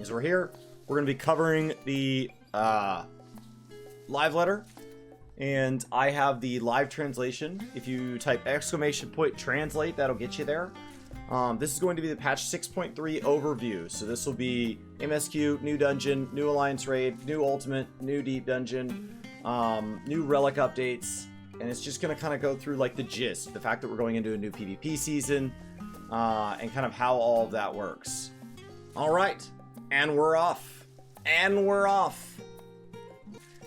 is we're here. We're going to be covering the live letter. And I have the live translation. If you type !translate, that'll get you there. This is going to be the patch 6.3 overview. So this will be MSQ, new dungeon, new alliance raid, new ultimate, new deep dungeon, new relic updates. And it's just going to kind of go through like the gist, the fact that we're going into a new PvP season, and kind of how all of that works. All right, and we're off. And we're off.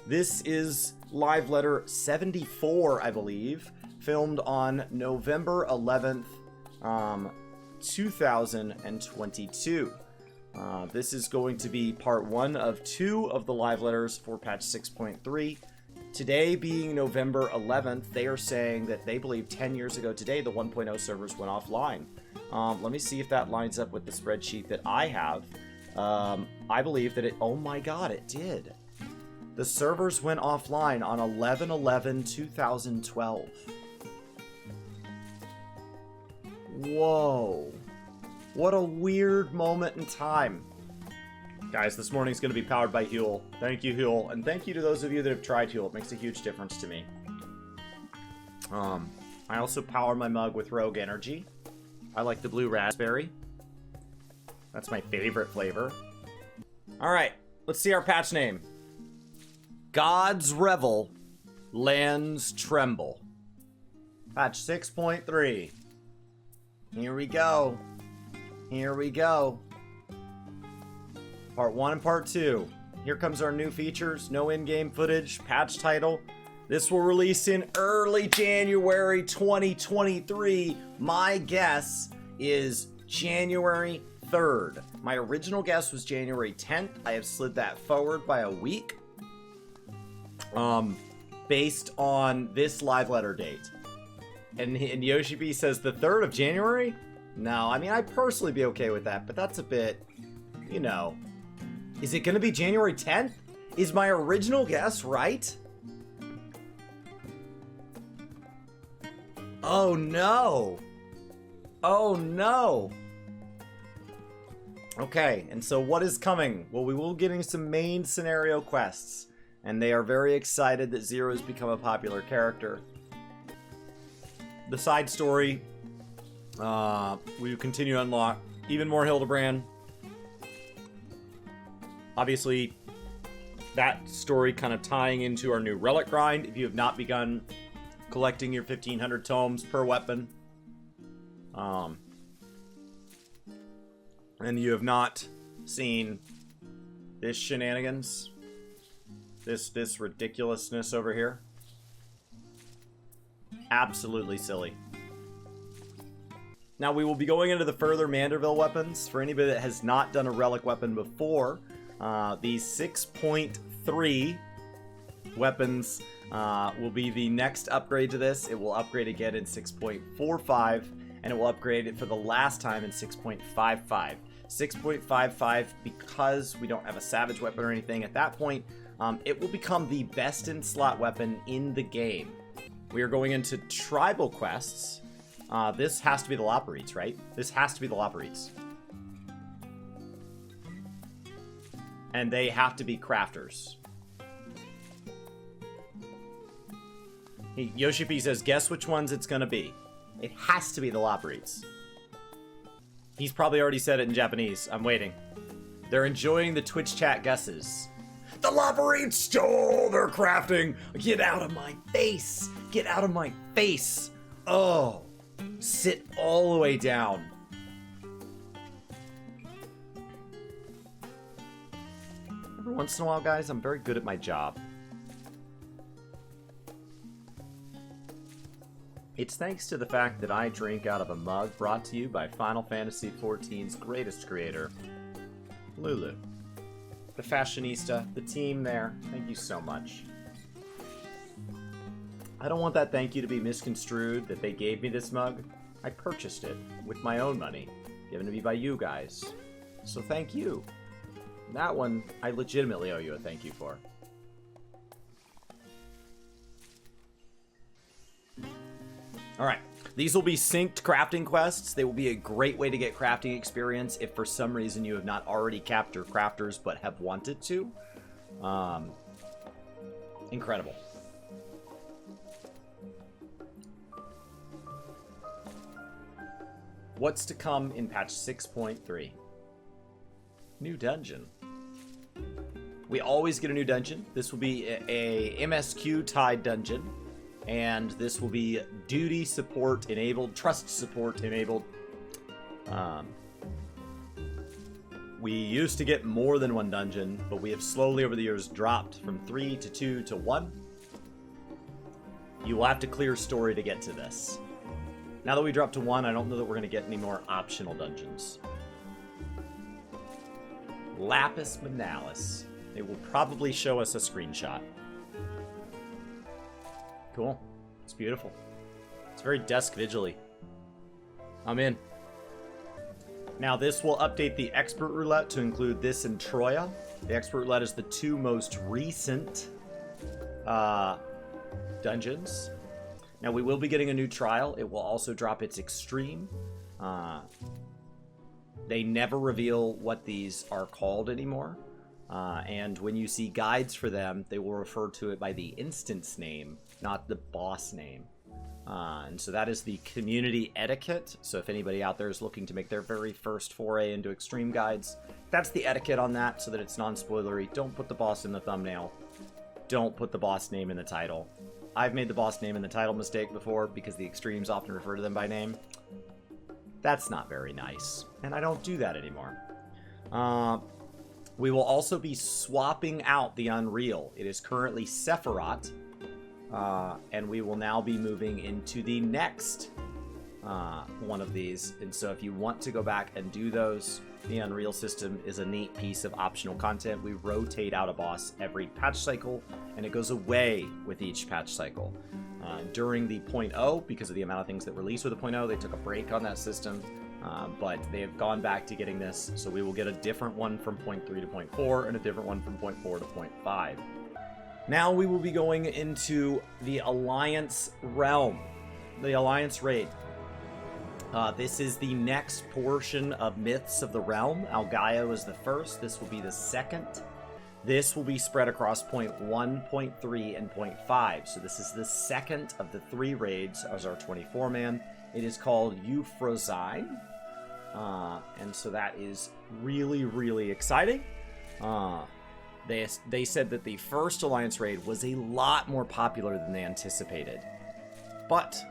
This is live letter 74, I believe, filmed on November 11th, 2022. This is going to be part 1 of 2 of the live letters for patch 6.3. Today being November 11th, they are saying that they believe 10 years ago today the 1.0 servers went offline. Let me see if that lines up with the spreadsheet that I have. I believe that oh my god, it did. The servers went offline on 11/11/2012. Whoa. What a weird moment in time. Guys, this morning's going to be powered by Huel. Thank you, Huel. And thank you to those of you that have tried Huel. It makes a huge difference to me. I also power my mug with Rogue Energy. I like the blue raspberry. That's my favorite flavor. Alright, let's see our patch name. Gods revel, lands tremble. Patch 6.3. Here we go. Here we go. Part 1 and Part 2. Here comes our new features. No in-game footage. Patch title. This will release in early January 2023. My guess is January 3rd. My original guess was January 10th. I have slid that forward by a week. Based on this live letter date. And Yoshi B says the 3rd of January? No, I mean, I'd personally be okay with that, but that's a bit, you know. Is it going to be January 10th? Is my original guess right? Oh no. Oh no. Okay, and so what is coming? Well, we will be getting some main scenario quests. And they are very excited that Zero has become a popular character. The side story, we continue to unlock even more Hildebrand. Obviously, that story kind of tying into our new relic grind. If you have not begun collecting your 1,500 tomes per weapon, and you have not seen this shenanigans, this ridiculousness over here. Absolutely silly. Now we will be going into the further Manderville weapons. For anybody that has not done a relic weapon before, the 6.3 weapons will be the next upgrade to this. It will upgrade again in 6.45, and it will upgrade it for the last time in 6.55. 6.55, because we don't have a savage weapon or anything at that point, it will become the best in slot weapon in the game. We are going into tribal quests. This has to be the Loperites, right? This has to be the Loperites. And they have to be crafters. Yoshi P says, guess which ones it's going to be. It has to be the Loperites. He's probably already said it in Japanese. I'm waiting. They're enjoying the Twitch chat guesses. The Loperites stole their crafting. Get out of my face. Get out of my face. Oh. Sit all the way down. Every once in a while, guys, I'm very good at my job. It's thanks to the fact that I drink out of a mug brought to you by Final Fantasy XIV's greatest creator, LuLu. The fashionista, the team there, thank you so much. I don't want that thank you to be misconstrued that they gave me this mug. I purchased it with my own money, given to me by you guys. So thank you. That one, I legitimately owe you a thank you for. Alright, These will be synced crafting quests. They will be a great way to get crafting experience if for some reason you have not already captured crafters but have wanted to. Incredible. What's to come in patch 6.3? New dungeon. We always get a new dungeon. This will be a MSQ tied dungeon. And this will be duty support enabled, trust support enabled. We used to get more than one dungeon, but we have slowly over the years dropped from 3 to 2 to 1. You will have to clear story to get to this. Now that we dropped to 1, I don't know that we're going to get any more optional dungeons. Lapis Manalis. It will probably show us a screenshot. Cool. It's beautiful. It's very desk vigil-y. I'm in. Now this will update the Expert Roulette to include this and Troya. The Expert Roulette is the 2 most recent dungeons. Now we will be getting a new trial. It will also drop its Extreme. They never reveal what these are called anymore. And when you see guides for them, they will refer to it by the instance name, not the boss name. And so that is the community etiquette. So if anybody out there is looking to make their very first foray into Extreme guides, that's the etiquette on that so that it's non-spoilery. Don't put the boss in the thumbnail. Don't put the boss name in the title. I've made the boss name in the title mistake before because the Extremes often refer to them by name. That's not very nice. And I don't do that anymore. We will also be swapping out the Unreal. It is currently Sephiroth, and we will now be moving into the next one of these. And so if you want to go back and do those, the Unreal system is a neat piece of optional content. We rotate out a boss every patch cycle, and it goes away with each patch cycle. During the 0.0, because of the amount of things that released with the 0.0, they took a break on that system. But they have gone back to getting this, so we will get a different one from 0.3 to 0.4 and a different one from 0.4 to 0.5. Now we will be going into the Alliance Realm, the Alliance Raid. This is the next portion of Myths of the Realm. Algaio is the first. This will be the second. This will be spread across 0.1, 0.3, and 0.5. So this is the second of the 3 raids as our 24-man. It is called Euphrosyne. And so that is really, really exciting. They said that the first Alliance raid was a lot more popular than they anticipated. But,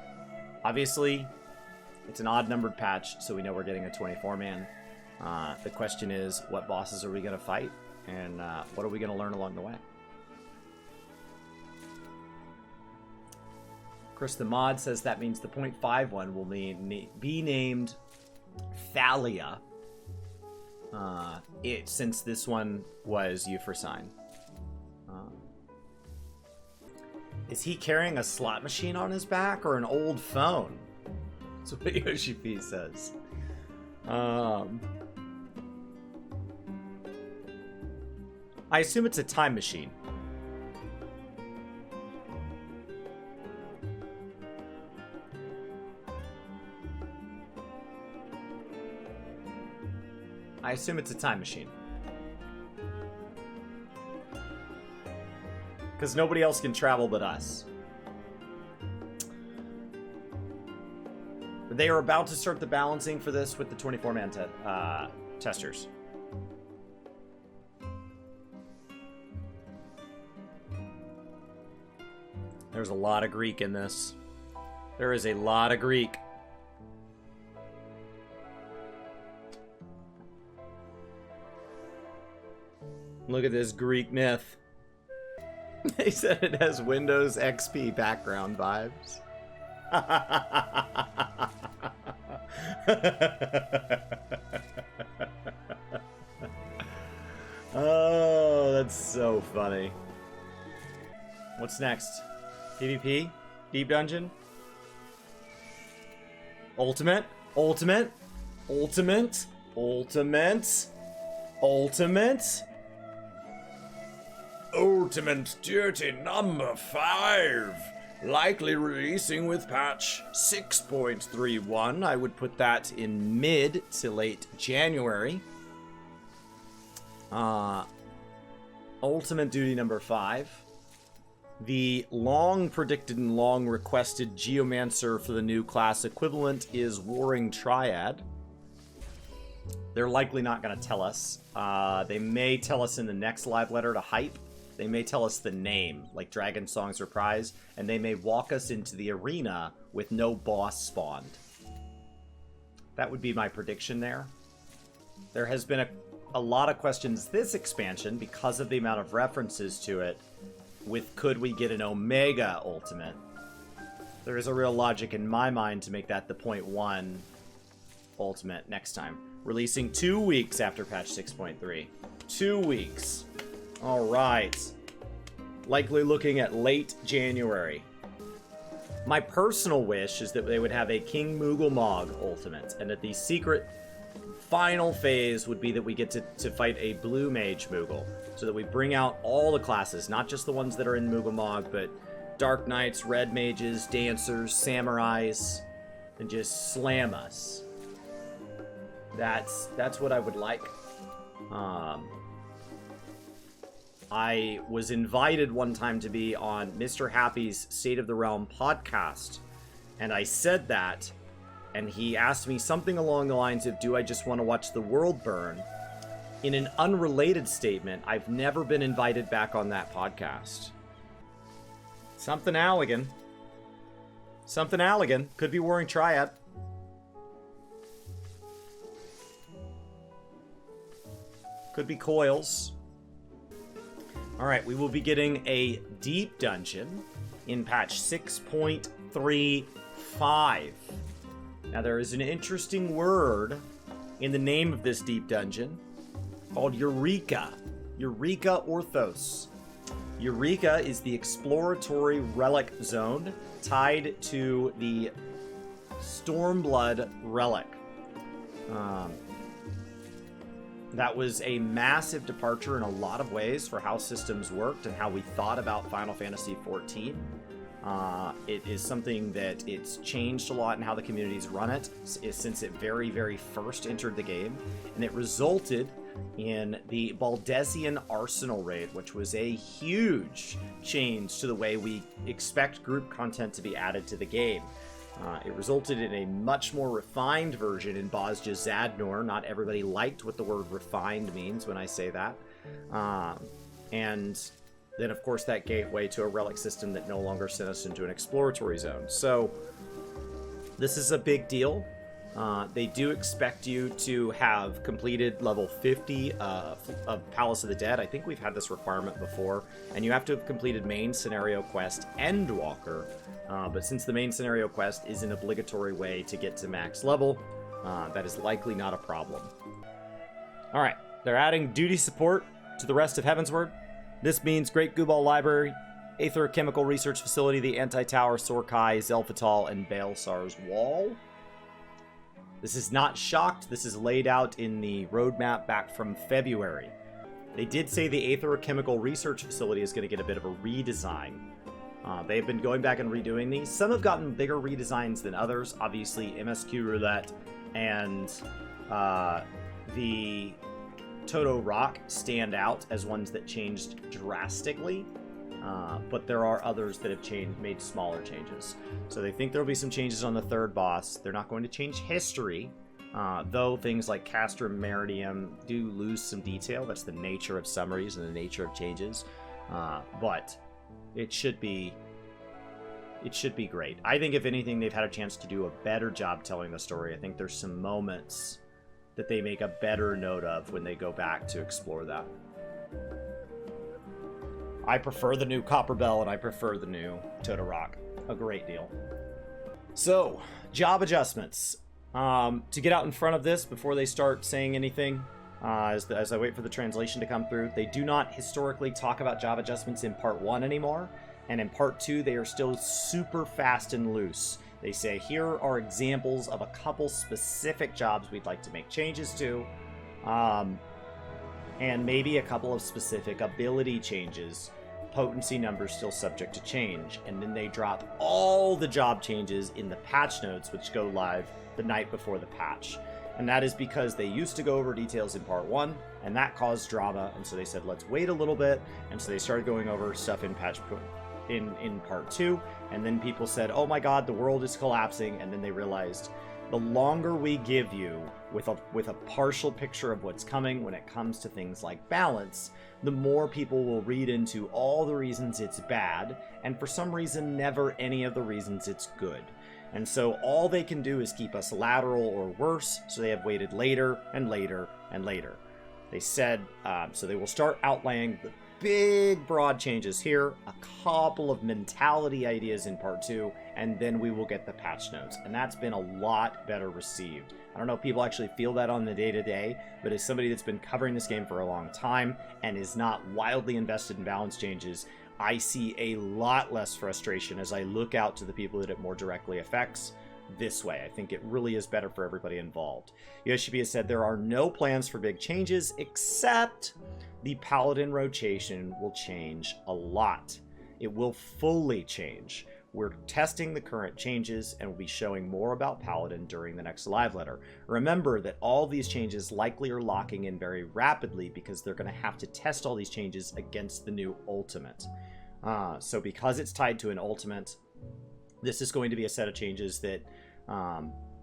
obviously, it's an odd-numbered patch, so we know we're getting a 24-man. The question is, what bosses are we going to fight? And what are we going to learn along the way? Chris the Mod says that means the 0.5 one will be named Thalia. Since this one was Euphrosyne. Is he carrying a slot machine on his back or an old phone? That's what Yoshi P says. I assume it's a time machine. I assume it's a time machine. Because nobody else can travel but us. They are about to start the balancing for this with the 24-man testers. There's a lot of Greek in this. There is a lot of Greek. Look at this Greek myth. They said it has Windows XP background vibes. Oh, that's so funny. What's next? PvP? Deep Dungeon? Ultimate? Ultimate? Ultimate? Ultimate? Ultimate? Ultimate duty number 5. Likely releasing with patch 6.31. I would put that in mid to late January. Ultimate Duty number 5. The long predicted and long requested Geomancer for the new class equivalent is Warring Triad. They're likely not going to tell us. They may tell us in the next live letter to hype. They may tell us the name, like Dragon Song Surprise, and they may walk us into the arena with no boss spawned. That would be my prediction there. There has been a lot of questions this expansion, because of the amount of references to it, with could we get an Omega Ultimate. There is a real logic in my mind to make that the 0.1 Ultimate next time. Releasing 2 weeks after patch 6.3. 2 weeks. Alright. Likely looking at late January. My personal wish is that they would have a King Moogle Mog Ultimate, and that the secret final phase would be that we get to fight a Blue Mage Moogle, so that we bring out all the classes, not just the ones that are in Moogle Mog, but Dark Knights, Red Mages, Dancers, Samurais, and just slam us. That's what I would like. I was invited one time to be on Mr. Happy's State of the Realm podcast, and I said that, and he asked me something along the lines of, do I just want to watch the world burn? In an unrelated statement, I've never been invited back on that podcast. Something Allegan. Something Allegan. Could be Warring Triad. Could be Coils. Alright, we will be getting a deep dungeon in patch 6.35. Now, there is an interesting word in the name of this deep dungeon called Eureka. Eureka Orthos. Eureka is the exploratory relic zone tied to the Stormblood relic. That was a massive departure in a lot of ways for how systems worked and how we thought about Final Fantasy XIV. It is something that it's changed a lot in how the communities run it since it very, very first entered the game. And it resulted in the Baldesian Arsenal raid, which was a huge change to the way we expect group content to be added to the game. It resulted in a much more refined version in Bosja Zadnor. Not everybody liked what the word refined means when I say that. And then, of course, that gave way to a relic system that no longer sent us into an exploratory zone. So, this is a big deal. They do expect you to have completed level 50 of Palace of the Dead. I think we've had this requirement before. And you have to have completed main scenario quest Endwalker. But since the main scenario quest is an obligatory way to get to max level, that is likely not a problem. Alright, they're adding duty support to the rest of Heavensward. This means Great Gubal Library, Aether Chemical Research Facility, the Anti-Tower, Sorkai, Zelfatal, and Baelsar's Wall. This is not shocked. This is laid out in the roadmap back from February. They did say the Aether Chemical Research Facility is going to get a bit of a redesign. They've been going back and redoing these. Some have gotten bigger redesigns than others. Obviously, MSQ Roulette and the Toto Rock stand out as ones that changed drastically. But there are others that have made smaller changes. So they think there will be some changes on the third boss. They're not going to change history, though things like Castrum Meridium do lose some detail. That's the nature of summaries and the nature of changes. But it should be great. I think if anything, they've had a chance to do a better job telling the story. I think there's some moments that they make a better note of when they go back to explore that. I prefer the new Copper Bell and I prefer the new Toto Rock a great deal. So, job adjustments. To get out in front of this before they start saying anything, as I wait for the translation to come through, they do not historically talk about job adjustments in Part 1 anymore, and in Part 2 they are still super fast and loose. They say, here are examples of a couple specific jobs we'd like to make changes to, and maybe a couple of specific ability changes potency numbers still subject to change. And then they drop all the job changes in the patch notes, which go live the night before the patch. And that is because they used to go over details in part 1, and that caused drama, and so they said, let's wait a little bit, and so they started going over stuff in in part 2, and then people said, oh my god, the world is collapsing, and then they realized the longer we give you with a partial picture of what's coming when it comes to things like balance, the more people will read into all the reasons it's bad, and for some reason never any of the reasons it's good. And so all they can do is keep us lateral or worse, so they have waited later and later and later. They said, so they will start outlaying the big broad changes here, a couple of mentality ideas in part 2, and then we will get the patch notes. And that's been a lot better received. I don't know if people actually feel that on the day-to-day, but as somebody that's been covering this game for a long time and is not wildly invested in balance changes, I see a lot less frustration as I look out to the people that it more directly affects this way. I think it really is better for everybody involved. Yoshimi has said there are no plans for big changes, except the Paladin rotation will change a lot. It will fully change. We're testing the current changes and we'll be showing more about Paladin during the next live letter. Remember that all these changes likely are locking in very rapidly because they're going to have to test all these changes against the new ultimate. So because it's tied to an ultimate, this is going to be a set of changes that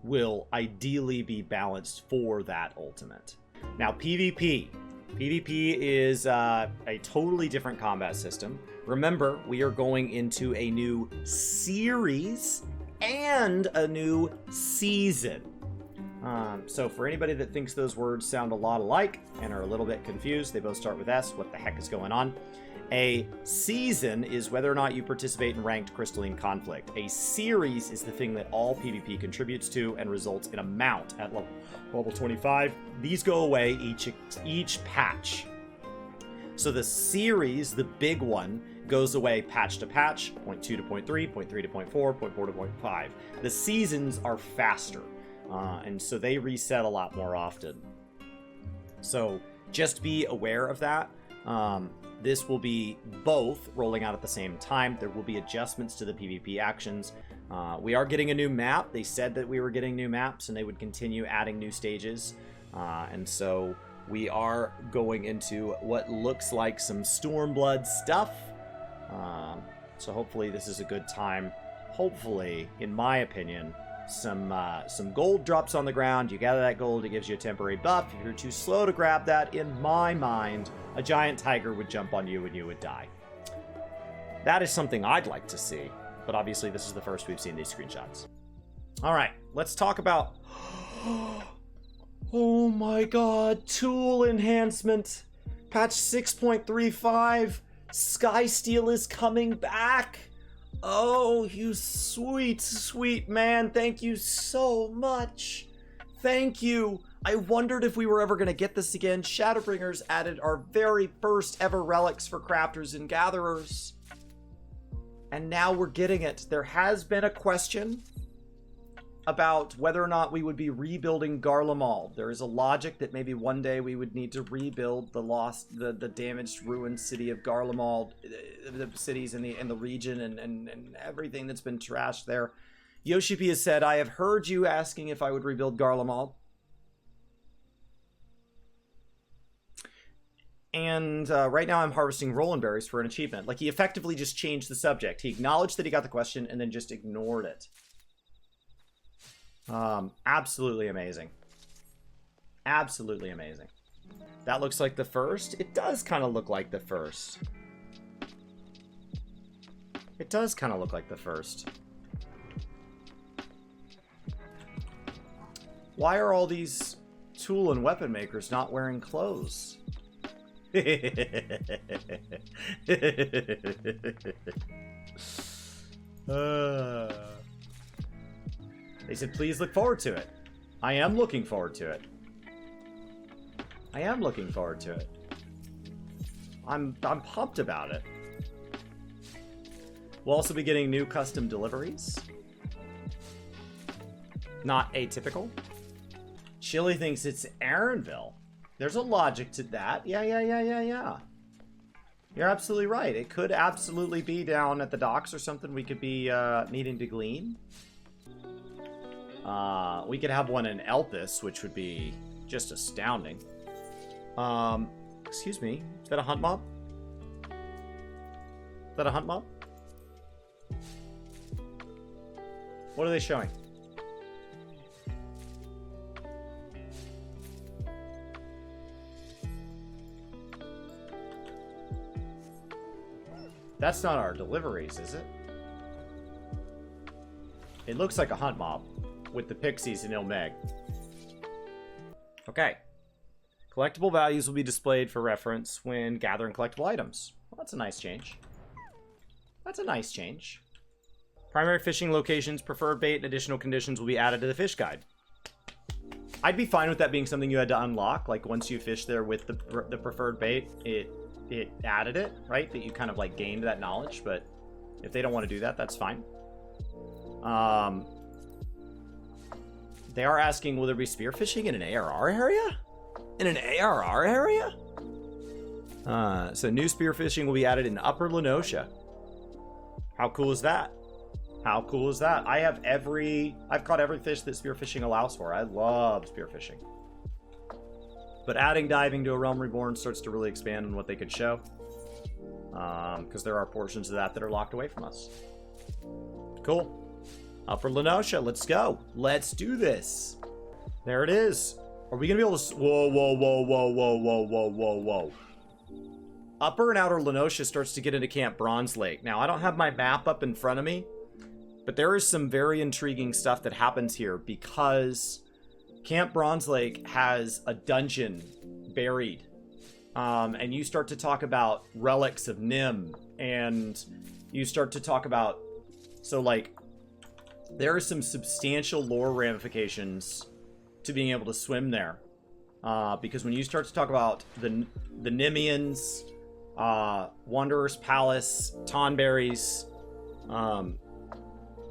will ideally be balanced for that ultimate. Now, PvP. PvP is a totally different combat system. Remember, we are going into a new series and a new season. So for anybody that thinks those words sound a lot alike and are a little bit confused, they both start with S. What the heck is going on? A season is whether or not you participate in ranked crystalline conflict. A series is the thing that all PvP contributes to and results in a mount at level 25. These go away each patch. So the series, the big one, goes away patch to patch, 0.2 to 0.3, 0.3 to 0.4, 0.4 to 0.5. The seasons are faster, and so they reset a lot more often. So just be aware of that. This will be both rolling out at the same time. There will be adjustments to the PvP actions. We are getting a new map. They said that we were getting new maps and they would continue adding new stages. And so we are going into what looks like some Stormblood stuff. So hopefully this is a good time. Hopefully, in my opinion, some gold drops on the ground. You gather that gold, it gives you a temporary buff. If you're too slow to grab that, in my mind, a giant tiger would jump on you and you would die. That is something I'd like to see, but obviously this is the first we've seen these screenshots. All right, let's talk about... Oh my god, tool enhancement. Patch 6.35. Skysteel is coming back. Oh, you sweet, sweet man. Thank you so much. Thank you. I wondered if we were ever going to get this again. Shadowbringers added our very first ever relics for crafters and gatherers. And now we're getting it. There has been a question about whether or not we would be rebuilding Garlemald. There is a logic that maybe one day we would need to rebuild the damaged, ruined city of Garlemald, the cities in the region and everything that's been trashed there. Yoshipi has said, I have heard you asking if I would rebuild Garlemald. And right now I'm harvesting Roland berries for an achievement. Like, he effectively just changed the subject. He acknowledged that he got the question and then just ignored it. Absolutely amazing. Absolutely amazing. That looks like the first. It does kind of look like the first. It does kind of look like the first. Why are all these tool and weapon makers not wearing clothes? They said, please look forward to it. I am looking forward to it. I am looking forward to it. I'm pumped about it. We'll also be getting new custom deliveries. Not atypical. Chili thinks it's Aaronville. There's a logic to that. Yeah. You're absolutely right. It could absolutely be down at the docks or something we could be needing to glean. We could have one in Elpis, which would be just astounding. Excuse me. Is that a hunt mob? Is that a hunt mob? What are they showing? That's not our deliveries, is it? It looks like a hunt mob with the pixies and Ilmeg. Okay. Collectible values will be displayed for reference when gathering collectible items. Well, that's a nice change. That's a nice change. Primary fishing locations, preferred bait, and additional conditions will be added to the fish guide. I'd be fine with that being something you had to unlock. Like, once you fish there with the preferred bait, it added it, right? That you kind of, like, gained that knowledge. But if they don't want to do that, that's fine. They are asking, will there be spearfishing in an ARR area? In an ARR area? So new spearfishing will be added in Upper Lenosha. How cool is that? How cool is that? I've caught every fish that spearfishing allows for. I love spearfishing. But adding diving to a Realm Reborn starts to really expand on what they could show. Because there are portions of that are locked away from us. Cool. Upper Lenosha, let's go. Let's do this. There it is. Are we going to be able to... Whoa, whoa, whoa, whoa, whoa, whoa, whoa, whoa, whoa. Upper and Outer Lenosha starts to get into Camp Bronze Lake. Now, I don't have my map up in front of me, but there is some very intriguing stuff that happens here because Camp Bronze Lake has a dungeon buried. And you start to talk about relics of Nim, and you start to talk about... So, like, there are some substantial lore ramifications to being able to swim there. Because when you start to talk about the Nimians, Wanderer's Palace, Tonberries,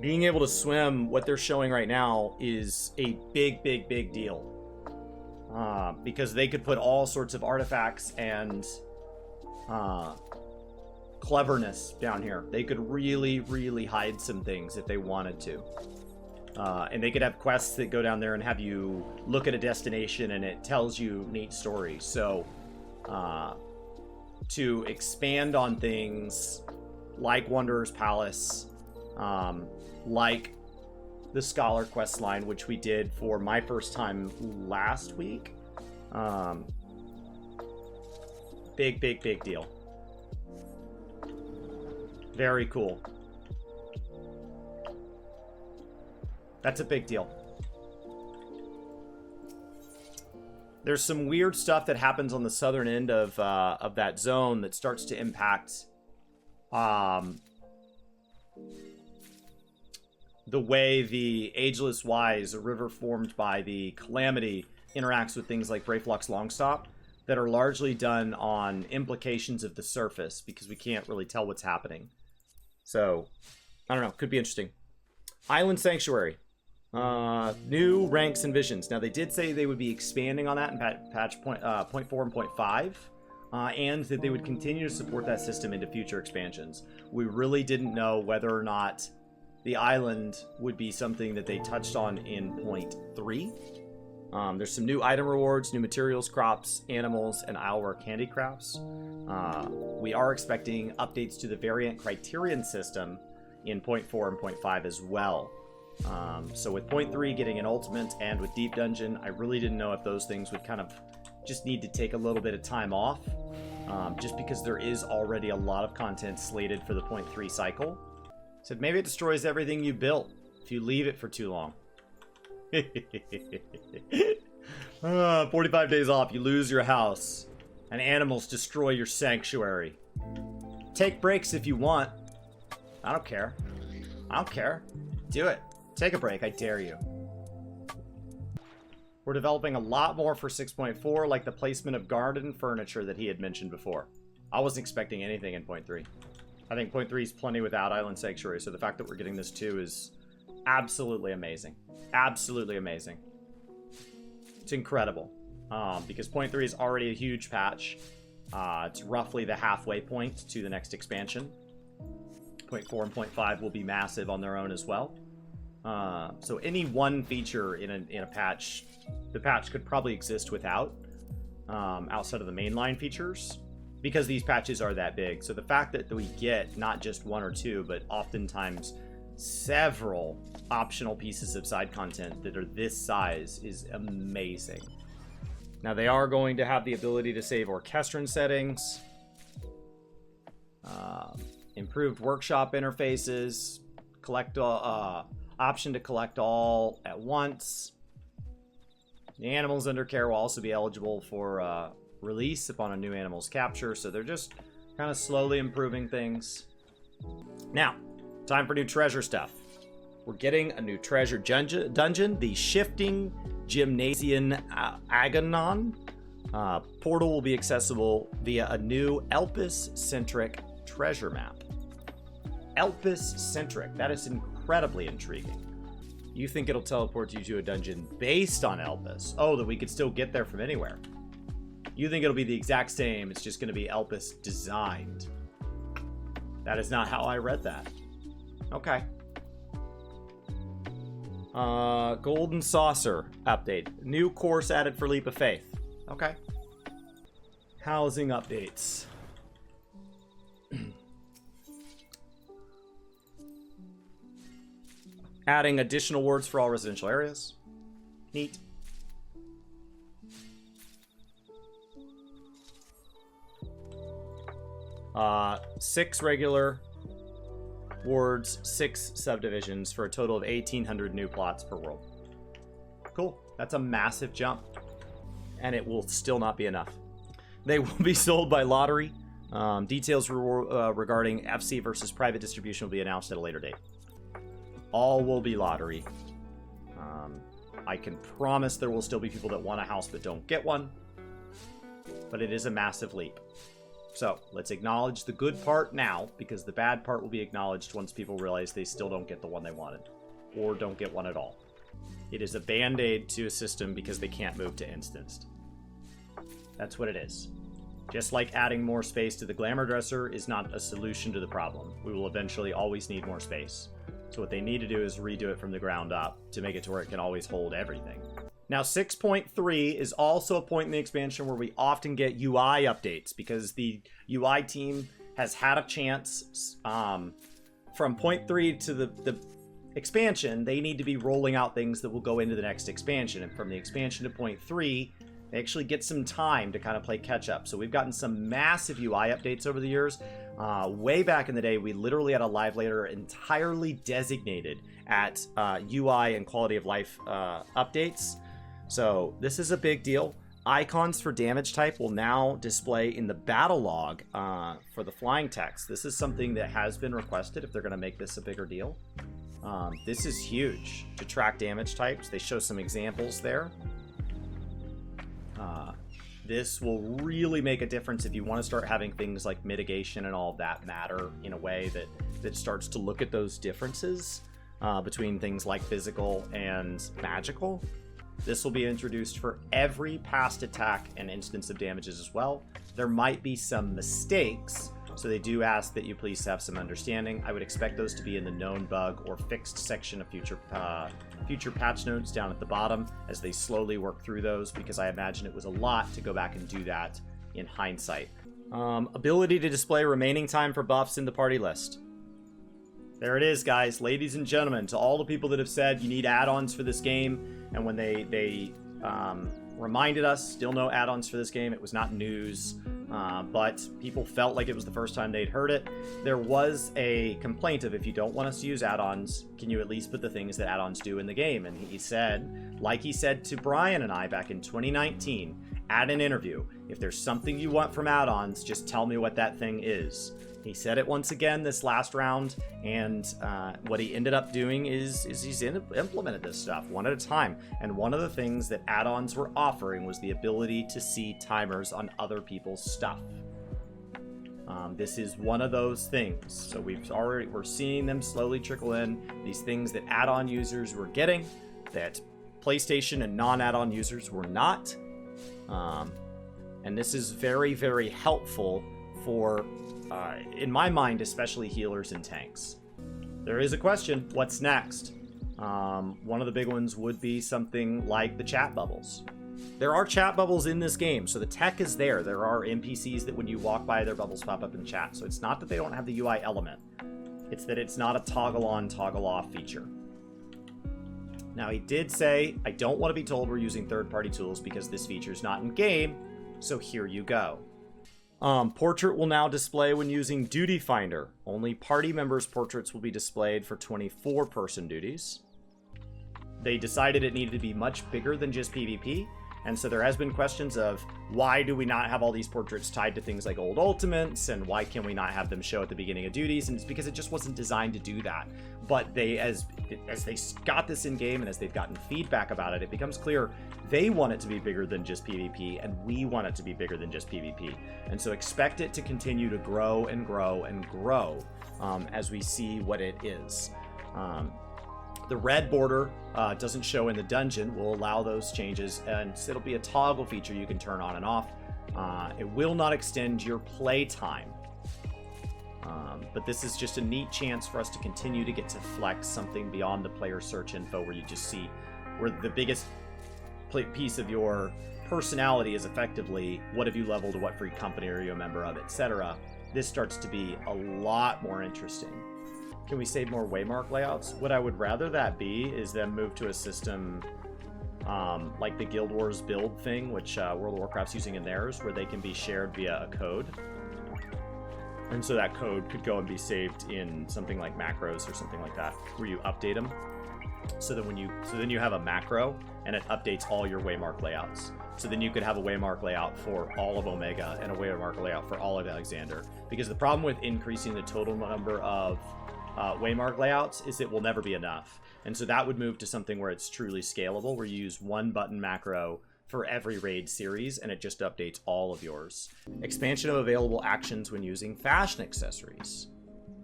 being able to swim, what they're showing right now is a big, big, big deal. Because they could put all sorts of artifacts and cleverness down here. They could really, really hide some things if they wanted to. And they could have quests that go down there and have you look at a destination and it tells you neat stories. So, to expand on things like Wanderer's Palace, like the Scholar quest line, which we did for my first time last week. Big, big, big deal. Very cool. That's a big deal. There's some weird stuff that happens on the southern end of that zone that starts to impact the way the Ageless Wise, a river formed by the Calamity, interacts with things like Brayflux Longstop that are largely done on implications of the surface because we can't really tell what's happening. So, I don't know. Could be interesting. Island Sanctuary. New ranks and visions. Now, they did say they would be expanding on that in patch 0.4 and 0.5, and that they would continue to support that system into future expansions. We really didn't know whether or not the island would be something that they touched on in 0.3. There's some new item rewards, new materials, crops, animals, and Isleware handicrafts. We are expecting updates to the variant criterion system in 0.4 and 0.5 as well. So with 0.3 getting an ultimate and with Deep Dungeon, I really didn't know if those things would kind of just need to take a little bit of time off, just because there is already a lot of content slated for the 0.3 cycle. Said maybe it destroys everything you built if you leave it for too long. 45 days off, you lose your house, and animals destroy your sanctuary. Take breaks if you want. I don't care. I don't care. Do it. Take a break, I dare you. We're developing a lot more for 6.4, like the placement of garden furniture that he had mentioned before. I wasn't expecting anything in 0.3. I think 0.3 is plenty without Island Sanctuary, so the fact that we're getting this too is absolutely amazing. Absolutely amazing. It's incredible. Because 0.3 is already a huge patch, It's roughly the halfway point to the next expansion. 0.4 and 0.5 will be massive on their own as well. So any one feature in a patch, the patch could probably exist without, outside of the mainline features, because these patches are that big. So the fact that we get not just one or two, but oftentimes several optional pieces of side content that are this size is amazing. Now they are going to have the ability to save orchestron settings, improved workshop interfaces, option to collect all at once. The animals under care will also be eligible for release upon a new animal's capture, so they're just kind of slowly improving things. Now, time for new treasure stuff. We're getting a new treasure dungeon, the Shifting Gymnasium Aganon. Portal will be accessible via a new Elpis-centric treasure map. Elpis-centric, that is incredibly intriguing. You think it'll teleport you to a dungeon based on Elpis? Oh, that we could still get there from anywhere. You think it'll be the exact same, it's just going to be Elpis designed. That is not how I read that. Okay. Golden Saucer update. New course added for Leap of Faith. Okay. Housing updates. Adding additional words for all residential areas. Neat. Six regular wards, 6 subdivisions for a total of 1,800 new plots per world. Cool. That's a massive jump. And it will still not be enough. They will be sold by lottery. Details regarding FC versus private distribution will be announced at a later date. All will be lottery. I can promise there will still be people that want a house but don't get one. But it is a massive leap. So, let's acknowledge the good part now, because the bad part will be acknowledged once people realize they still don't get the one they wanted. Or don't get one at all. It is a band-aid to a system because they can't move to instanced. That's what it is. Just like adding more space to the Glamour dresser is not a solution to the problem. We will eventually always need more space. So what they need to do is redo it from the ground up to make it to where it can always hold everything. Now 6.3 is also a point in the expansion where we often get UI updates, because the UI team has had a chance from 0.3 to the expansion. They need to be rolling out things that will go into the next expansion, and from the expansion to 0.3 they actually get some time to kind of play catch up. So we've gotten some massive UI updates over the years. Way back in the day, we literally had a live layer entirely designated at UI and quality of life updates. So this is a big deal. Icons for damage type will now display in the battle log for the flying text. This is something that has been requested if they're going to make this a bigger deal. This is huge to track damage types. They show some examples there. This will really make a difference if you want to start having things like mitigation and all of that matter in a way that starts to look at those differences between things like physical and magical. This will be introduced for every past attack and instance of damages as well. There might be some mistakes, so they do ask that you please have some understanding. I would expect those to be in the known bug or fixed section of future patch notes down at the bottom as they slowly work through those, because I imagine it was a lot to go back and do that in hindsight. Ability to display remaining time for buffs in the party list. There it is, guys. Ladies and gentlemen, to all the people that have said you need add-ons for this game, and when they reminded us, still no add-ons for this game. It was not news, but people felt like it was the first time they'd heard it. There was a complaint of, if you don't want us to use add-ons, can you at least put the things that add-ons do in the game? And he said, like he said to Brian and I back in 2019 at an interview, if there's something you want from add-ons, just tell me what that thing is. He said it once again this last round, and what he ended up doing is he's implemented this stuff one at a time. And one of the things that add-ons were offering was the ability to see timers on other people's stuff. This is one of those things. So we're seeing them slowly trickle in, these things that add-on users were getting that PlayStation and non-add-on users were not. And this is very, very helpful for, in my mind, especially healers and tanks. There is a question, what's next? One of the big ones would be something like the chat bubbles. There are chat bubbles in this game, so the tech is there. There are NPCs that when you walk by, their bubbles pop up in chat. So it's not that they don't have the UI element. It's that it's not a toggle on, toggle off feature. Now, he did say, I don't want to be told we're using third-party tools because this feature is not in game, so here you go. Portrait will now display when using Duty Finder. Only party members' portraits will be displayed for 24-person duties. They decided it needed to be much bigger than just PvP, and so there has been questions of why do we not have all these portraits tied to things like old ultimates, and why can we not have them show at the beginning of duties? And it's because it just wasn't designed to do that. But they, as they got this in game and as they've gotten feedback about it, it becomes clear they want it to be bigger than just PvP, and we want it to be bigger than just PvP. And so expect it to continue to grow and grow and grow as we see what it is. The red border doesn't show in the dungeon. We'll allow those changes, and it'll be a toggle feature you can turn on and off. It will not extend your play time. But this is just a neat chance for us to continue to get to flex something beyond the player search info, where you just see where the biggest piece of your personality is effectively what have you leveled to what free company are you a member of, etc. This starts to be a lot more interesting. Can we save more waymark layouts? What I would rather that be is them move to a system like the Guild Wars build thing, which World of Warcraft's using in theirs, where they can be shared via a code. And so that code could go and be saved in something like macros or something like that, where you update them. So that then you have a macro and it updates all your waymark layouts. So then you could have a waymark layout for all of Omega and a waymark layout for all of Alexander. Because the problem with increasing the total number of waymark layouts is it will never be enough. And so that would move to something where it's truly scalable, where you use one button macro for every raid series, and it just updates all of yours. Expansion of available actions when using fashion accessories.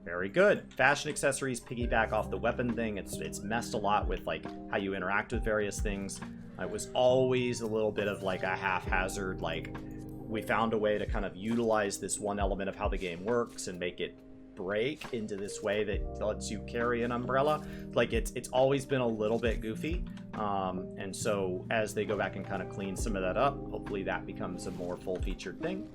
Very good. Fashion accessories piggyback off the weapon thing. It's messed a lot with like how you interact with various things. It was always a little bit of like a haphazard, like we found a way to kind of utilize this one element of how the game works and make it break into this way that lets you carry an umbrella. Like it's always been a little bit goofy. And so as they go back and kind of clean some of that up, hopefully that becomes a more full-featured thing.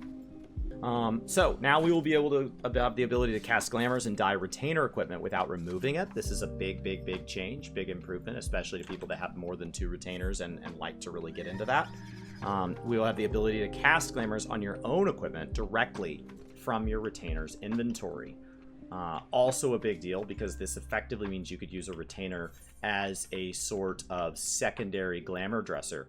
So now we will be able to have the ability to cast glamours and dye retainer equipment without removing it. This is a big change, big improvement, especially to people that have more than 2 retainers and like to really get into that. We will have the ability to cast glamours on your own equipment directly from your retainer's inventory. Also a big deal, because this effectively means you could use a retainer as a sort of secondary glamour dresser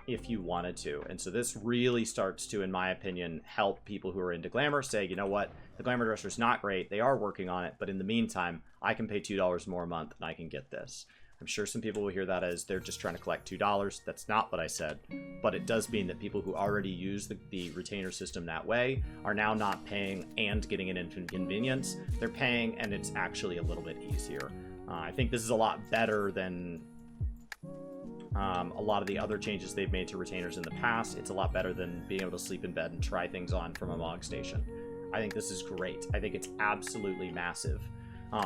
if you wanted to. And so this really starts to, in my opinion, help people who are into glamour say, you know what, the glamour dresser is not great. They are working on it, but in the meantime, I can pay $2 more a month and I can get this. I'm sure some people will hear that as they're just trying to collect $2. That's not what I said, but it does mean that people who already use the retainer system that way are now not paying and getting an inconvenience. They're paying and it's actually a little bit easier. I think this is a lot better than a lot of the other changes they've made to retainers in the past. It's a lot better than being able to sleep in bed and try things on from a MOG station. I think this is great. I think it's absolutely massive.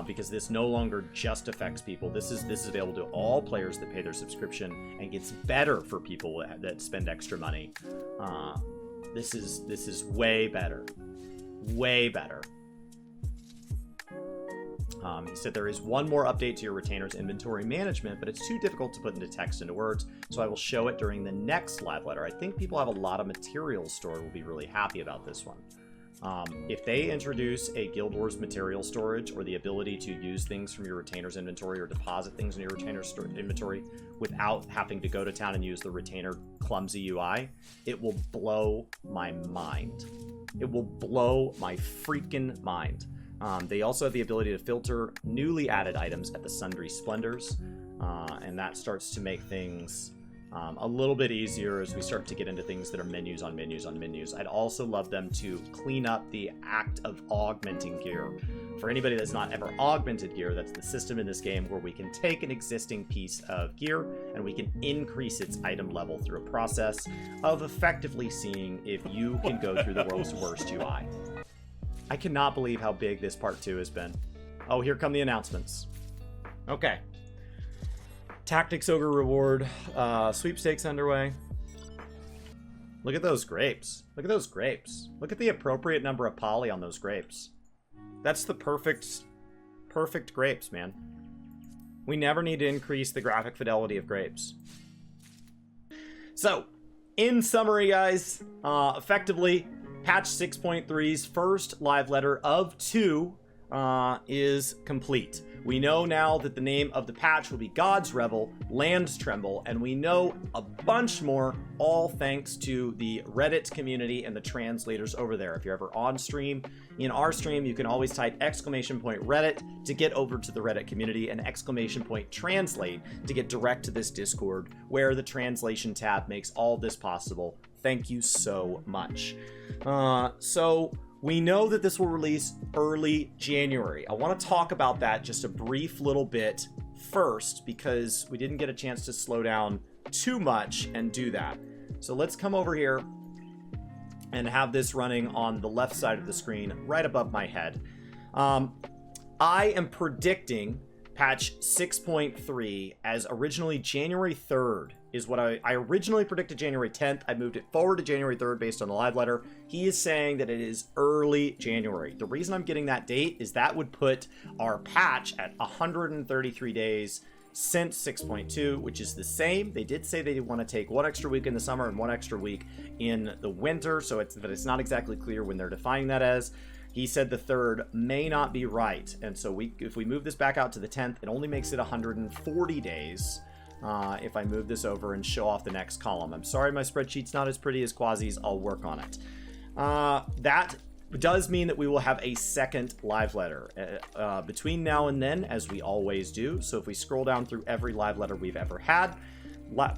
Because this no longer just affects people. This is available to all players that pay their subscription, and gets better for people that spend extra money. This is way better, way better. He said there is one more update to your retainer's inventory management, but it's too difficult to put into text into words, so I will show it during the next live letter. I think people have a lot of materials stored will be really happy about this one. If they introduce a Guild Wars material storage, or the ability to use things from your retainer's inventory or deposit things in your retainer's inventory without having to go to town and use the retainer clumsy UI, it will blow my mind. It will blow my freaking mind. They also have the ability to filter newly added items at the Sundry Splendors, and that starts to make things a little bit easier as we start to get into things that are menus on menus on menus. I'd also love them to clean up the act of augmenting gear. For anybody that's not ever augmented gear, that's the system in this game where we can take an existing piece of gear and we can increase its item level through a process of effectively seeing if you can go through the world's worst UI. I cannot believe how big this part 2 has been. Oh, here come the announcements. Okay. Tactics Ogre reward. Sweepstakes underway. Look at those grapes. Look at those grapes. Look at the appropriate number of poly on those grapes. That's the perfect grapes, man. We never need to increase the graphic fidelity of grapes. So, in summary, guys, effectively, patch 6.3's first live letter of 2 is complete. We know now that the name of the patch will be God's Revel, Lands Tremble, and we know a bunch more, all thanks to the Reddit community and the translators over there. If you're ever on stream, in our stream, you can always type !Reddit to get over to the Reddit community and !Translate to get direct to this Discord, where the translation tab makes all this possible. Thank you so much. We know that this will release early January. I want to talk about that just a brief little bit first, because we didn't get a chance to slow down too much and do that. So let's come over here and have this running on the left side of the screen, right above my head. I am predicting patch 6.3 as originally January 3rd is what I originally predicted. January 10th. I moved it forward to January 3rd based on the live letter. He is saying that it is early January. The reason I'm getting that date is that would put our patch at 133 days since 6.2, which is the same. They did say they want to take 1 extra week in the summer and 1 extra week in the winter, so it's not exactly clear when they're defining that as. He said the 3rd may not be right, and so if we move this back out to the 10th, it only makes it 140 days. If I move this over and show off the next column. I'm sorry my spreadsheet's not as pretty as Quasi's. I'll work on it. That does mean that we will have a second live letter between now and then, as we always do. So if we scroll down through every live letter we've ever had,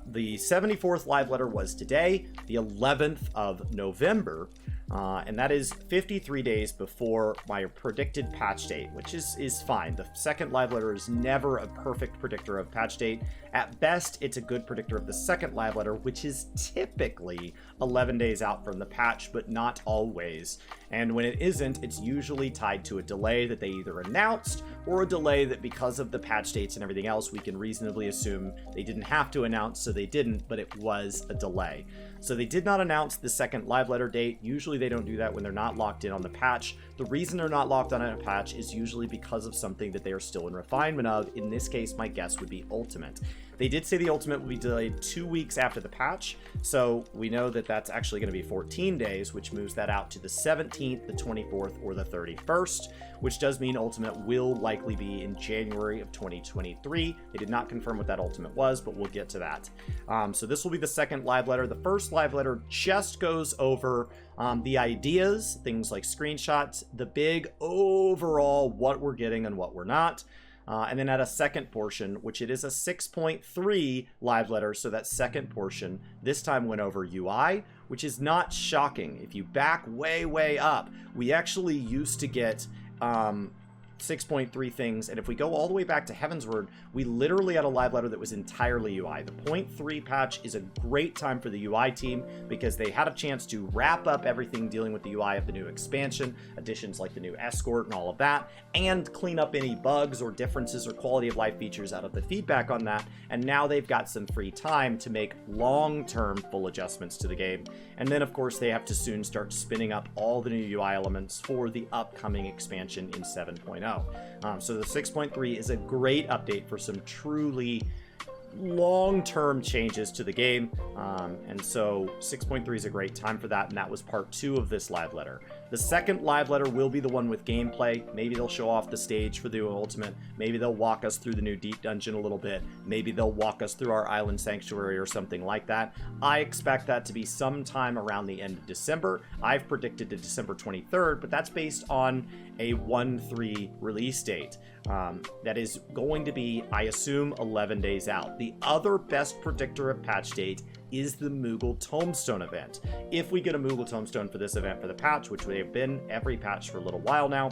the 74th live letter was today, the 11th of November. And that is 53 days before my predicted patch date, which is fine. The second live letter is never a perfect predictor of patch date. At best, it's a good predictor of the second live letter, which is typically 11 days out from the patch, but not always. And when it isn't, it's usually tied to a delay that they either announced or a delay that, because of the patch dates and everything else, we can reasonably assume they didn't have to announce, so they didn't, but it was a delay. So they did not announce the second live letter date. Usually they don't do that when they're not locked in on the patch. The reason they're not locked on a patch is usually because of something that they are still in refinement of. In this case, my guess would be Ultimate. They did say the Ultimate will be delayed 2 weeks after the patch, so we know that that's actually going to be 14 days, which moves that out to the 17th, the 24th, or the 31st, which does mean Ultimate will likely be in January of 2023. They did not confirm what that Ultimate was, but we'll get to that. So this will be the second live letter. The first live letter just goes over the ideas, things like screenshots, the big overall what we're getting and what we're not. And then at a second portion, which it is a 6.3 live letter, so that second portion this time went over UI, which is not shocking. If you back way up, we actually used to get 6.3 things, and if we go all the way back to Heavensward, we literally had a live letter that was entirely UI. The 0.3 patch is a great time for the UI team because they had a chance to wrap up everything dealing with the UI of the new expansion, additions like the new escort and all of that, and clean up any bugs or differences or quality of life features out of the feedback on that. And now they've got some free time to make long-term full adjustments to the game. And then of course they have to soon start spinning up all the new UI elements for the upcoming expansion in 7.0. So the 6.3 is a great update for some truly long-term changes to the game, and so 6.3 is a great time for that, and that was part 2 of this live letter. The second live letter will be the one with gameplay. Maybe they'll show off the stage for the Ultimate. Maybe they'll walk us through the new Deep Dungeon a little bit. Maybe they'll walk us through our Island Sanctuary or something like that. I expect that to be sometime around the end of December. I've predicted to December 23rd, but that's based on a 1/3 release date. That is going to be, I assume, 11 days out. The other best predictor of patch date is the Moogle Tombstone event. If we get a Moogle Tombstone for this event for the patch, which they have been every patch for a little while now,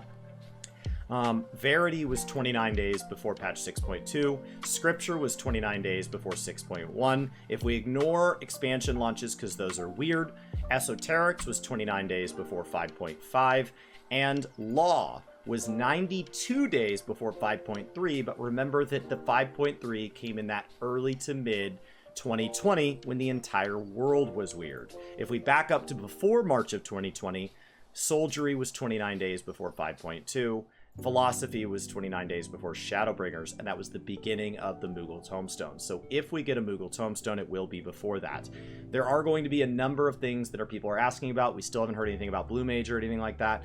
Verity was 29 days before patch 6.2. Scripture was 29 days before 6.1. If we ignore expansion launches because those are weird, Esoterics was 29 days before 5.5. And Law was 92 days before 5.3. But remember that the 5.3 came in that early to mid 2020 when the entire world was weird. If we back up to before March of 2020, Soldiery was 29 days before 5.2. Philosophy was 29 days before Shadowbringers, and that was the beginning of the Moogle Tombstone. So if we get a Moogle Tombstone, it will be before that. There are going to be a number of things that people are asking about. We still haven't heard anything about Blue Mage or anything like that.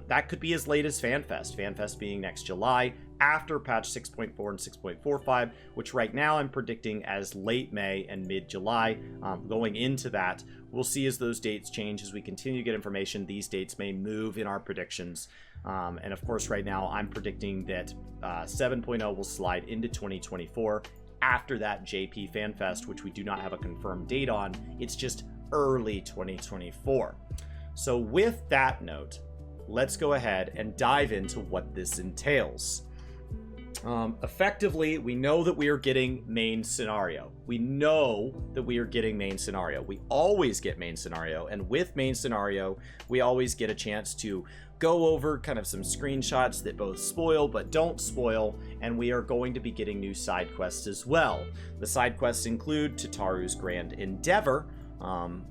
That could be as late as FanFest. FanFest being next July, after patch 6.4 and 6.45, which right now I'm predicting as late May and mid-July. Going into that, we'll see as those dates change. As we continue to get information, these dates may move in our predictions. And of course, right now, I'm predicting that 7.0 will slide into 2024. After that JP FanFest, which we do not have a confirmed date on, it's just early 2024. So with that note, let's go ahead and dive into what this entails. Effectively, we know that we are getting main scenario. We know that we are getting main scenario. We always get main scenario, and with main scenario, we always get a chance to go over kind of some screenshots that both spoil but don't spoil, and we are going to be getting new side quests as well. The side quests include Tataru's Grand Endeavor,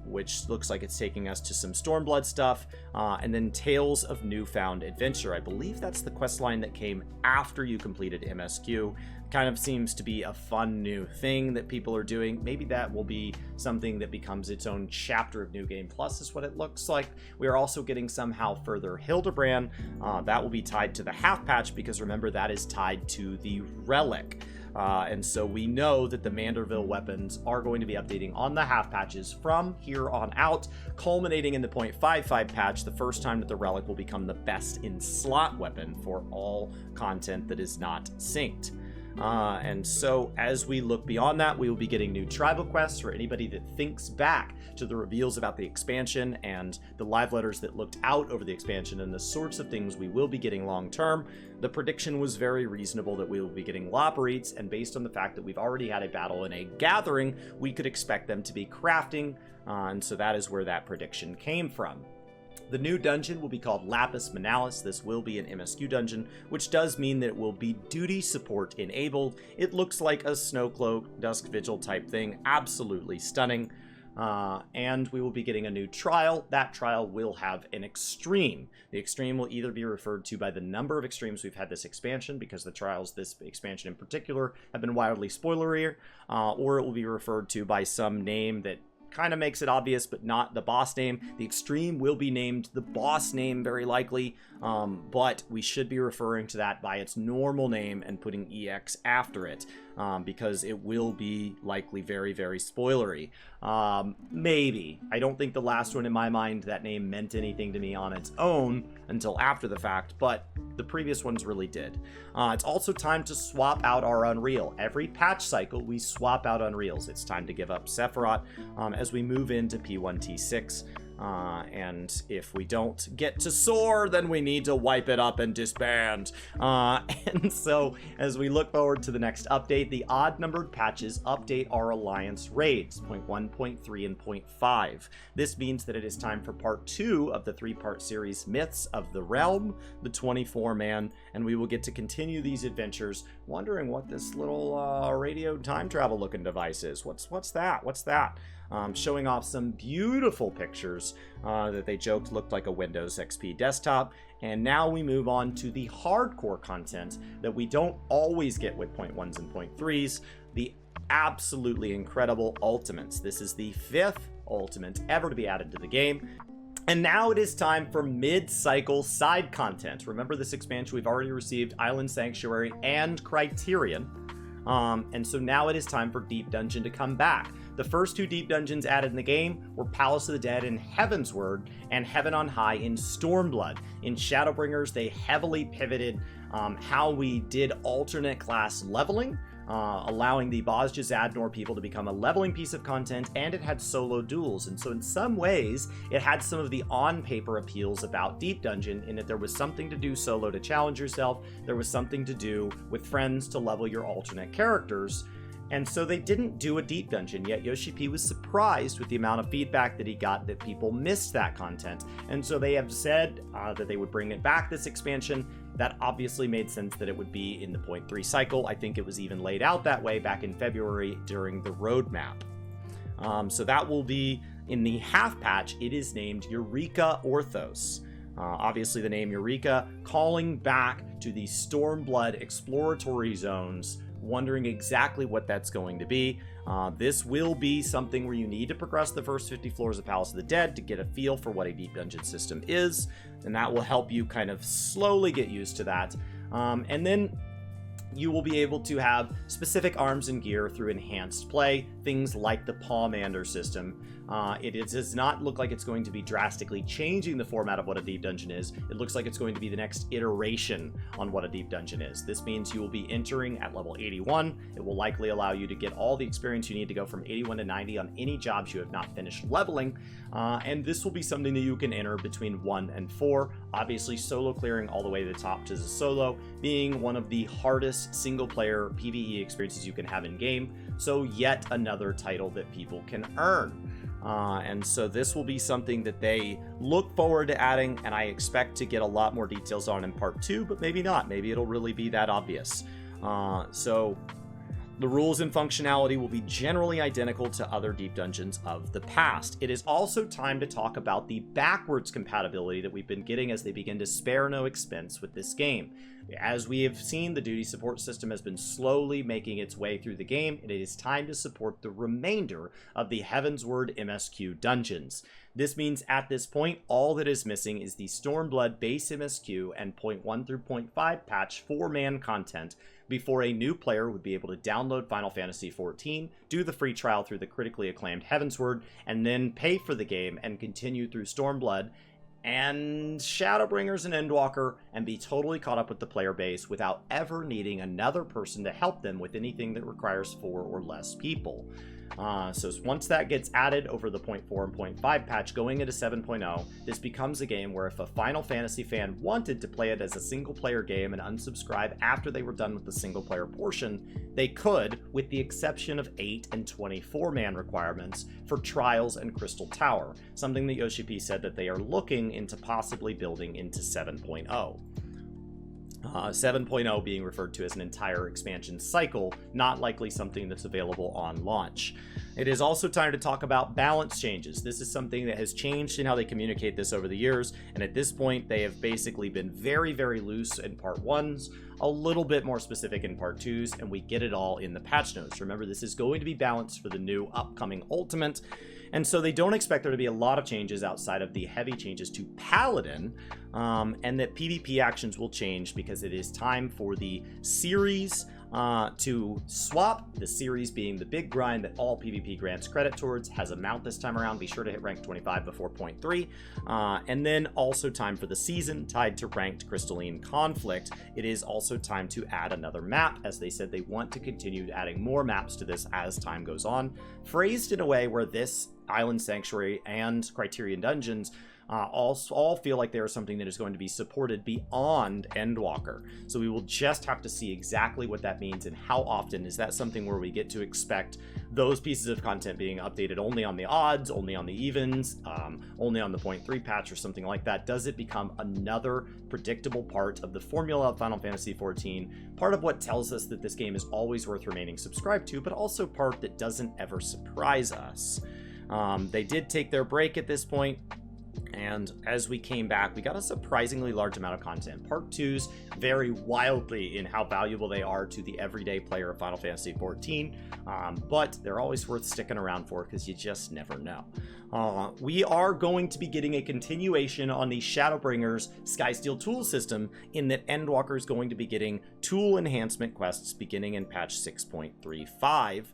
which looks like it's taking us to some Stormblood stuff, and then Tales of Newfound Adventure. I believe that's the quest line that came after you completed MSQ. Kind of seems to be a fun new thing that people are doing. Maybe that will be something that becomes its own chapter of New Game Plus is what it looks like. We are also getting somehow further Hildebrand. That will be tied to the half patch because remember that is tied to the Relic. And so we know that the Manderville weapons are going to be updating on the half patches from here on out, culminating in the 0.55 patch, the first time that the Relic will become the best in slot weapon for all content that is not synced. And so as we look beyond that, we will be getting new tribal quests for anybody that thinks back to the reveals about the expansion and the live letters that looked out over the expansion and the sorts of things we will be getting long term. The prediction was very reasonable that we will be getting Loporrites, and based on the fact that we've already had a battle and a gathering, we could expect them to be crafting, and so that is where that prediction came from. The new dungeon will be called Lapis Manalis. This will be an MSQ dungeon, which does mean that it will be duty support enabled. It looks like a Snowcloak, Dusk Vigil type thing. Absolutely stunning. And we will be getting a new trial. That trial will have an extreme. The extreme will either be referred to by the number of extremes we've had this expansion, because the trials this expansion in particular have been wildly spoilery, or it will be referred to by some name that kind of makes it obvious, but not the boss name. The extreme will be named the boss name, very likely, but we should be referring to that by its normal name and putting EX after it, because it will be likely very, very spoilery. Maybe. I don't think the last one in my mind, that name meant anything to me on its own until after the fact, but the previous ones really did. It's also time to swap out our Unreal. Every patch cycle, we swap out Unreals. It's time to give up Sephiroth as we move into P1T6. And if we don't get to Soar, then we need to wipe it up and disband. And so, as we look forward to the next update, the odd-numbered patches update our Alliance raids, 0.1, 0.3, and 0.5. This means that it is time for part 2 of the 3-part series Myths of the Realm, the 24-man, and we will get to continue these adventures, wondering what this little radio time travel looking device is. What's that? What's that? Showing off some beautiful pictures that they joked looked like a Windows XP desktop. And now we move on to the hardcore content that we don't always get with 0.1s and 0.3s, the absolutely incredible ultimates. This is the 5th ultimate ever to be added to the game. And now it is time for mid-cycle side content. Remember this expansion, we've already received Island Sanctuary and Criterion. And so now it is time for Deep Dungeon to come back. The first 2 deep dungeons added in the game were Palace of the Dead in Heavensward and Heaven on High in Stormblood. In Shadowbringers, they heavily pivoted how we did alternate class leveling. allowing the Baz Jazadnor people to become a leveling piece of content, and it had solo duels. And so in some ways, it had some of the on-paper appeals about Deep Dungeon, in that there was something to do solo to challenge yourself, there was something to do with friends to level your alternate characters. And so they didn't do a Deep Dungeon, yet Yoshi P was surprised with the amount of feedback that he got that people missed that content. And so they have said that they would bring it back this expansion. That obviously made sense that it would be in the 0.3 cycle. I think it was even laid out that way back in February during the roadmap. So that will be in the half patch. It is named Eureka Orthos. Obviously the name Eureka calling back to the Stormblood exploratory zones, wondering exactly what that's going to be. This will be something where you need to progress the first 50 floors of Palace of the Dead to get a feel for what a deep dungeon system is, and that will help you kind of slowly get used to that. And then you will be able to have specific arms and gear through enhanced play, things like the Pawmander system. It does not look like it's going to be drastically changing the format of what a deep dungeon is. It looks like it's going to be the next iteration on what a deep dungeon is. This means you will be entering at level 81. It will likely allow you to get all the experience you need to go from 81 to 90 on any jobs you have not finished leveling. And this will be something that you can enter between 1 and 4. Obviously, solo clearing all the way to the top to the solo being one of the hardest single-player PvE experiences you can have in-game. So yet another title that people can earn. And so this will be something that they look forward to adding, and I expect to get a lot more details on in part 2, but maybe not. Maybe it'll really be that obvious. So the rules and functionality will be generally identical to other deep dungeons of the past. It is also time to talk about the backwards compatibility that we've been getting as they begin to spare no expense with this game. As we have seen, the duty support system has been slowly making its way through the game, and it is time to support the remainder of the Heavensward MSQ dungeons. This means at this point, all that is missing is the Stormblood base MSQ and 0.1 through 0.5 patch 4-man content before a new player would be able to download Final Fantasy XIV, do the free trial through the critically acclaimed Heavensward, and then pay for the game and continue through Stormblood and Shadowbringers and Endwalker and be totally caught up with the player base without ever needing another person to help them with anything that requires 4 or less people. So once that gets added over the 0.4 and 0.5 patch going into 7.0, this becomes a game where if a Final Fantasy fan wanted to play it as a single-player game and unsubscribe after they were done with the single-player portion, they could, with the exception of 8 and 24-man requirements for Trials and Crystal Tower, something that Yoshi P said that they are looking into possibly building into 7.0. 7.0 being referred to as an entire expansion cycle, not likely something that's available on launch. It is also time to talk about balance changes. This is something that has changed in how they communicate this over the years, and at this point they have basically been very, very loose in part 1s, a little bit more specific in part 2s, and we get it all in the patch notes. Remember, this is going to be balanced for the new upcoming Ultimate, and so they don't expect there to be a lot of changes outside of the heavy changes to Paladin, and that PvP actions will change because it is time for the series to swap. The series being the big grind that all PvP grants credit towards, has a mount this time around. Be sure to hit rank 25 before 0.3. And then also time for the season tied to ranked Crystalline Conflict. It is also time to add another map, as they said they want to continue adding more maps to this as time goes on, phrased in a way where this Island Sanctuary and Criterion Dungeons all feel like they are something that is going to be supported beyond Endwalker. So we will just have to see exactly what that means and how often. Is that something where we get to expect those pieces of content being updated only on the odds, only on the evens, only on the 0.3 patch or something like that? Does it become another predictable part of the formula of Final Fantasy XIV? Part of what tells us that this game is always worth remaining subscribed to, but also part that doesn't ever surprise us. They did take their break at this point, and as we came back, we got a surprisingly large amount of content. Part 2s vary wildly in how valuable they are to the everyday player of Final Fantasy XIV, but they're always worth sticking around for because you just never know. We are going to be getting a continuation on the Shadowbringers Skysteel tool system, in that Endwalker is going to be getting tool enhancement quests beginning in patch 6.35.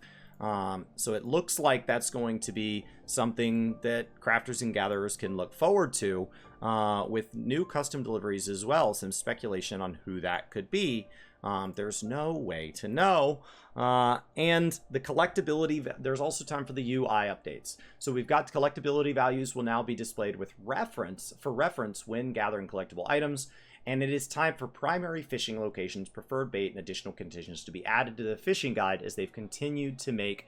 So it looks like that's going to be something that crafters and gatherers can look forward to, with new custom deliveries as well. Some speculation on who that could be. There's no way to know. And the collectability, there's also time for the UI updates. So we've got collectability values will now be displayed with reference when gathering collectible items. And it is time for primary fishing locations, preferred bait, and additional conditions to be added to the fishing guide as they've continued to make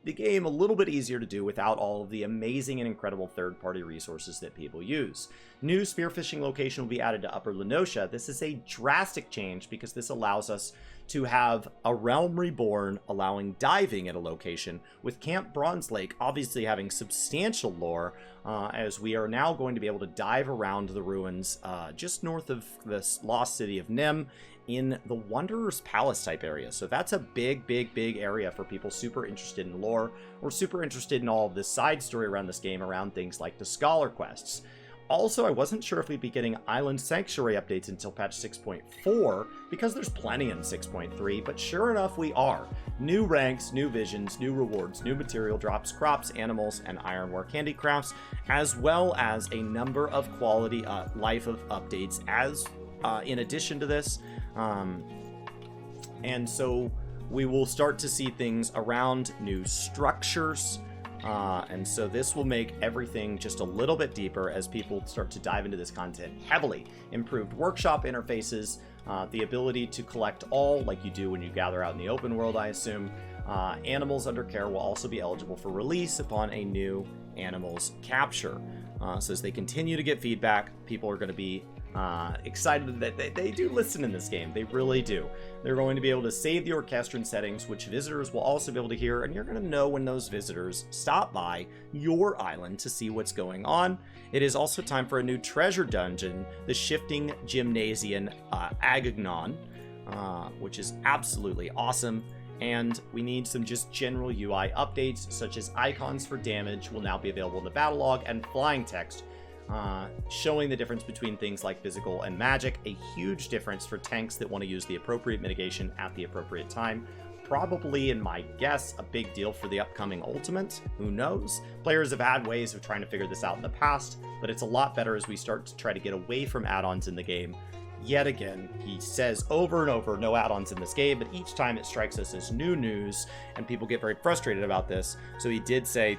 the game a little bit easier to do without all of the amazing and incredible third-party resources that people use. New spearfishing location will be added to Upper Lenosha. This is a drastic change because this allows us to have a realm reborn, allowing diving at a location, with Camp Bronze Lake obviously having substantial lore, as we are now going to be able to dive around the ruins just north of this lost city of Nim in the Wanderer's Palace type area. So that's a big area for people super interested in lore or super interested in all of this side story around this game, around things like the Scholar quests. Also, I wasn't sure if we'd be getting Island Sanctuary updates until patch 6.4, because there's plenty in 6.3, but sure enough, we are. New ranks, new visions, new rewards, new material drops, crops, animals, and ironware handicrafts, as well as a number of quality life of updates as in addition to this. And so we will start to see things around new structures. And so this will make everything just a little bit deeper as people start to dive into this content heavily. Improved workshop interfaces, the ability to collect all like you do when you gather out in the open world, I assume. Animals under care will also be eligible for release upon a new animals capture. So as they continue to get feedback, people are going to be excited that they do listen in this game. They really do. They're going to be able to save the orchestrine settings, which visitors will also be able to hear, and you're going to know when those visitors stop by your island to see what's going on. It is also time for a new treasure dungeon, the Shifting Gymnasium Agagnon, which is absolutely awesome. And we need some just general UI updates, such as icons for damage will now be available in the battle log, and flying text, showing the difference between things like physical and magic. A huge difference for tanks that want to use the appropriate mitigation at the appropriate time. Probably, in my guess, a big deal for the upcoming Ultimate. Who knows? Players have had ways of trying to figure this out in the past, but it's a lot better as we start to try to get away from add-ons in the game. Yet again, he says over and over, no add-ons in this game, but each time it strikes us as new news, and people get very frustrated about this. So he did say,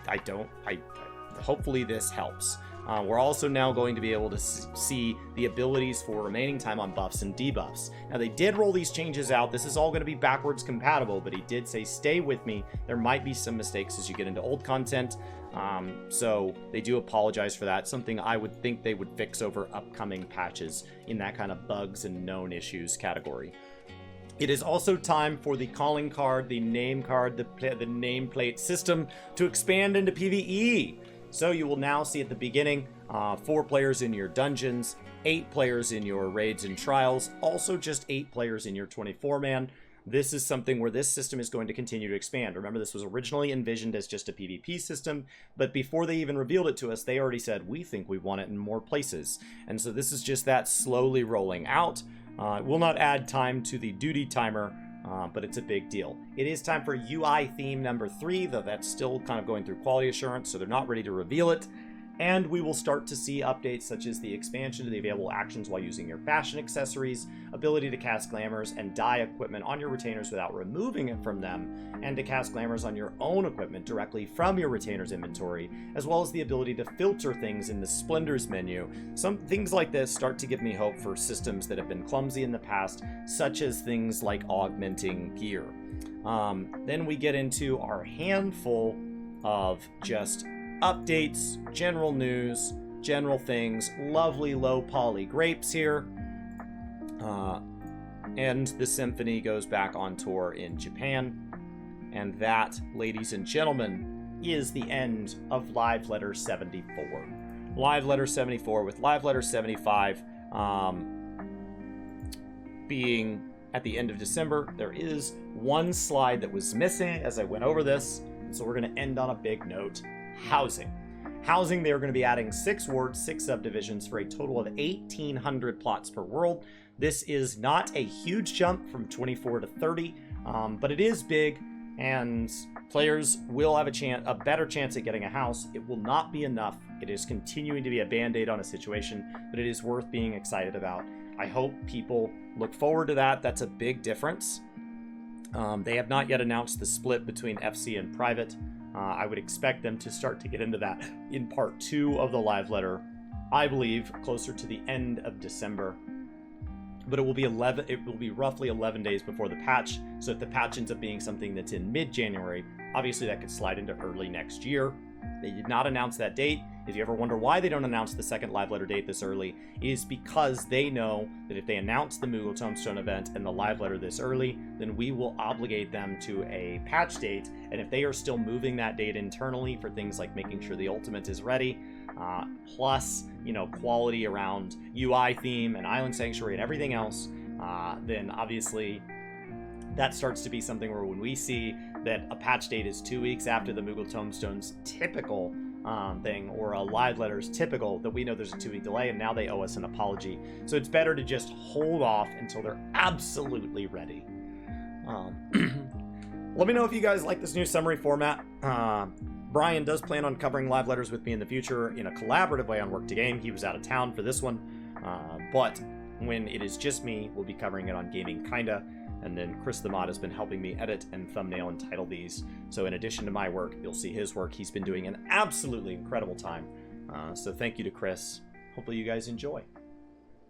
hopefully this helps. We're also now going to be able to see the abilities for remaining time on buffs and debuffs. Now, they did roll these changes out. This is all going to be backwards compatible, but he did say, stay with me. There might be some mistakes as you get into old content. So they do apologize for that. Something I would think they would fix over upcoming patches in that kind of bugs and known issues category. It is also time for the calling card, the name card, the nameplate system to expand into PvE. So you will now see at the beginning 4 players in your dungeons, 8 players in your raids and trials, also just 8 players in your 24-man. This is something where this system is going to continue to expand. Remember, this was originally envisioned as just a PvP system, but before they even revealed it to us, they already said, we think we want it in more places. And so this is just that slowly rolling out. It will not add time to the duty timer, but it's a big deal. It is time for UI theme number 3, though that's still kind of going through quality assurance, so they're not ready to reveal it. And we will start to see updates such as the expansion to the available actions while using your fashion accessories, ability to cast glamours and dye equipment on your retainers without removing it from them, and to cast glamours on your own equipment directly from your retainer's inventory, as well as the ability to filter things in the splendors menu. Some things like this start to give me hope for systems that have been clumsy in the past, such as things like augmenting gear. Then we get into our handful of just updates, general news, general things, lovely low poly grapes here. And the symphony goes back on tour in Japan. And that, ladies and gentlemen, is the end of Live Letter 74. Live Letter 74, with Live Letter 75 being at the end of December. There is one slide that was missing as I went over this, so we're going to end on a big note. Housing. Housing, they're going to be adding 6 wards, 6 subdivisions for a total of 1,800 plots per world. This is not a huge jump from 24 to 30, but it is big. and players will have a better chance at getting a house. It will not be enough. It is continuing to be a band-aid on a situation, but it is worth being excited about. I hope people look forward to that. That's a big difference. They have not yet announced the split between FC and private. I would expect them to start to get into that in part 2 of the live letter, I believe, closer to the end of December. But it will be roughly 11 days before the patch. So if the patch ends up being something that's in mid-January, obviously that could slide into early next year. They did not announce that date. If you ever wonder why they don't announce the second live letter date this early, it is because they know that if they announce the Moogle Tombstone event and the live letter this early, then we will obligate them to a patch date. And if they are still moving that date internally for things like making sure the Ultimate is ready, plus, quality around UI theme and Island Sanctuary and everything else, then obviously that starts to be something where when we see that a patch date is 2 weeks after the Moogle Tombstone's typical thing, or a live letter's typical, that we know there's a 2-week delay, and now they owe us an apology. So it's better to just hold off until they're absolutely ready. Let me know if you guys like this new summary format. Brian does plan on covering live letters with me in the future in a collaborative way on Work to Game. He was out of town for this one, but when it is just me, we'll be covering it on Gaming Kinda, and then Chris the Mod has been helping me edit and thumbnail and title these. So in addition to my work, you'll see his work. He's been doing an absolutely incredible time. So thank you to Chris. Hopefully you guys enjoy.